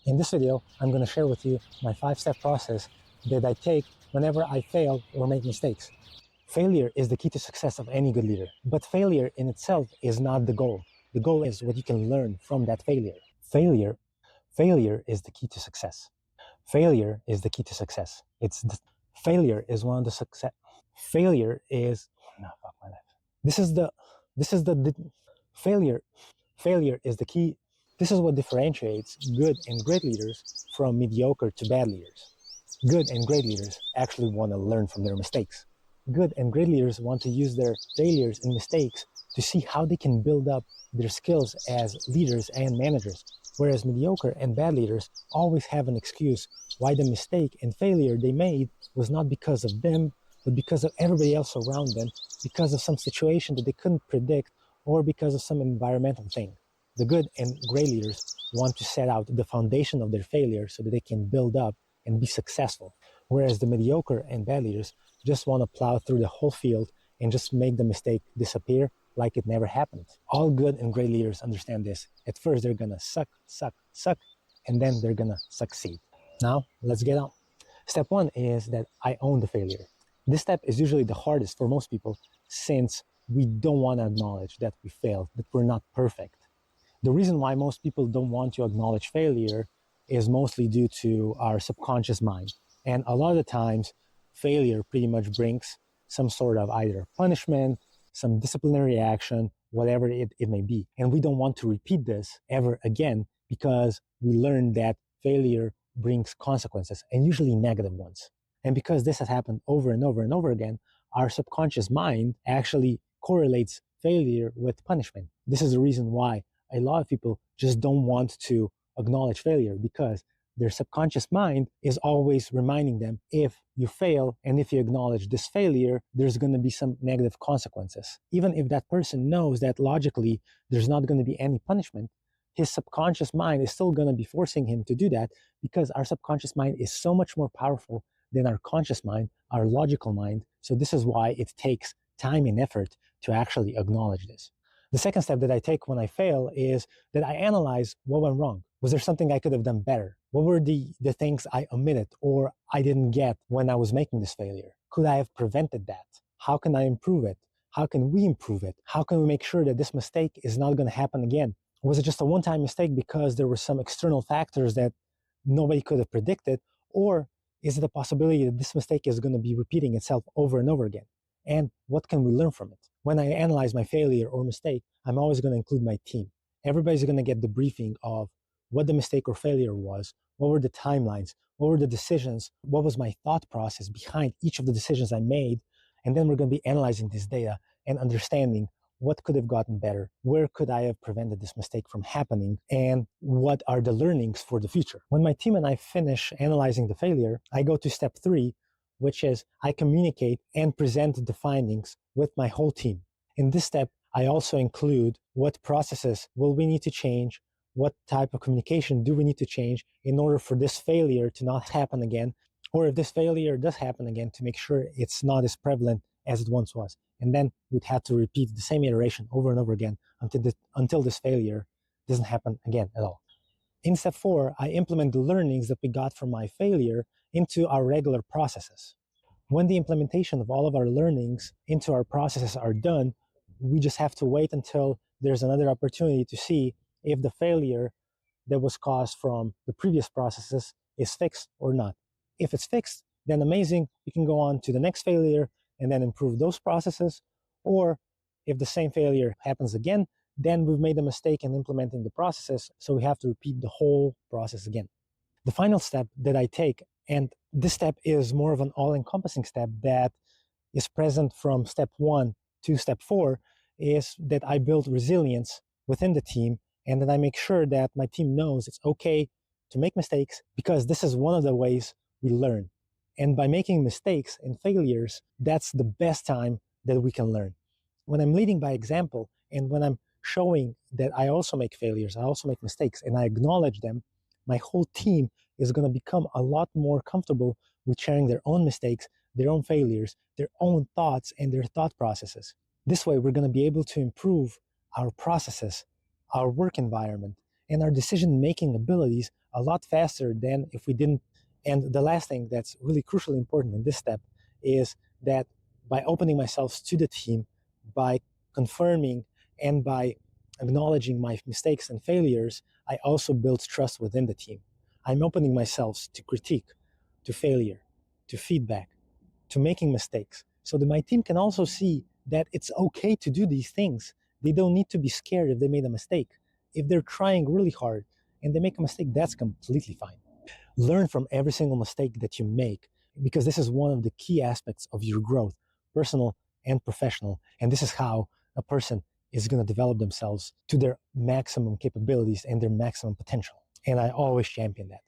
In this video, I'm going to share with you my 5-step process that I take whenever I fail or make mistakes. Failure is the key to success of any good leader, but failure in itself is not the goal. The goal is what you can learn from that failure. Failure is the key to success. Failure is the key to success. Failure is one of the success. Failure is, no, fuck my life. This is the failure. Failure is the key. This is what differentiates good and great leaders from mediocre to bad leaders. Good and great leaders actually want to learn from their mistakes. Good and great leaders want to use their failures and mistakes to see how they can build up their skills as leaders and managers. Whereas mediocre and bad leaders always have an excuse why the mistake and failure they made was not because of them, but because of everybody else around them, because of some situation that they couldn't predict, or because of some environmental thing. The good and great leaders want to set out the foundation of their failure so that they can build up and be successful. Whereas the mediocre and bad leaders just want to plow through the whole field and just make the mistake disappear like it never happened. All good and great leaders understand this. At first, they're going to suck, and then they're going to succeed. Now, let's get on. Step 1 is that I own the failure. This step is usually the hardest for most people since we don't want to acknowledge that we failed, that we're not perfect. The reason why most people don't want to acknowledge failure is mostly due to our subconscious mind. And a lot of the times, failure pretty much brings some sort of either punishment, some disciplinary action, whatever it may be. And we don't want to repeat this ever again because we learned that failure brings consequences, and usually negative ones. And because this has happened over and over and over again, our subconscious mind actually correlates failure with punishment. This is the reason why a lot of people just don't want to acknowledge failure, because their subconscious mind is always reminding them, if you fail and if you acknowledge this failure, there's going to be some negative consequences. Even if that person knows that logically there's not going to be any punishment, his subconscious mind is still going to be forcing him to do that, because our subconscious mind is so much more powerful than our conscious mind, our logical mind. So this is why it takes time and effort to actually acknowledge this. The second step that I take when I fail is that I analyze what went wrong. Was there something I could have done better? What were the things I omitted or I didn't get when I was making this failure? Could I have prevented that? How can I improve it? How can we improve it? How can we make sure that this mistake is not going to happen again? Was it just a one-time mistake because there were some external factors that nobody could have predicted? Or is it a possibility that this mistake is going to be repeating itself over and over again? And what can we learn from it? When I analyze my failure or mistake, I'm always going to include my team. Everybody's going to get the briefing of what the mistake or failure was, what were the timelines, what were the decisions, what was my thought process behind each of the decisions I made. And then we're going to be analyzing this data and understanding what could have gotten better, where could I have prevented this mistake from happening, and what are the learnings for the future. When my team and I finish analyzing the failure, I go to step 3, which is I communicate and present the findings with my whole team. In this step, I also include what processes will we need to change, what type of communication do we need to change in order for this failure to not happen again, or if this failure does happen again, to make sure it's not as prevalent as it once was. And then we'd have to repeat the same iteration over and over again until this failure doesn't happen again at all. In step 4, I implement the learnings that we got from my failure into our regular processes. When the implementation of all of our learnings into our processes are done, we just have to wait until there's another opportunity to see if the failure that was caused from the previous processes is fixed or not. If it's fixed, then amazing, we can go on to the next failure and then improve those processes. Or if the same failure happens again, then we've made a mistake in implementing the processes, so we have to repeat the whole process again. The final step that I take, and this step is more of an all-encompassing step that is present from step 1 to step 4, is that I build resilience within the team, and that I make sure that my team knows it's okay to make mistakes, because this is one of the ways we learn. And by making mistakes and failures, that's the best time that we can learn. When I'm leading by example, and when I'm showing that I also make failures, I also make mistakes, and I acknowledge them, my whole team is going to become a lot more comfortable with sharing their own mistakes, their own failures, their own thoughts, and their thought processes. This way, we're going to be able to improve our processes, our work environment, and our decision-making abilities a lot faster than if we didn't. And the last thing that's really crucially important in this step is that by opening myself to the team, by confirming and by acknowledging my mistakes and failures, I also build trust within the team. I'm opening myself to critique, to failure, to feedback, to making mistakes, so that my team can also see that it's okay to do these things. They don't need to be scared if they made a mistake. If they're trying really hard and they make a mistake, that's completely fine. Learn from every single mistake that you make, because this is one of the key aspects of your growth, personal and professional. And this is how a person is going to develop themselves to their maximum capabilities and their maximum potential. And I always champion that.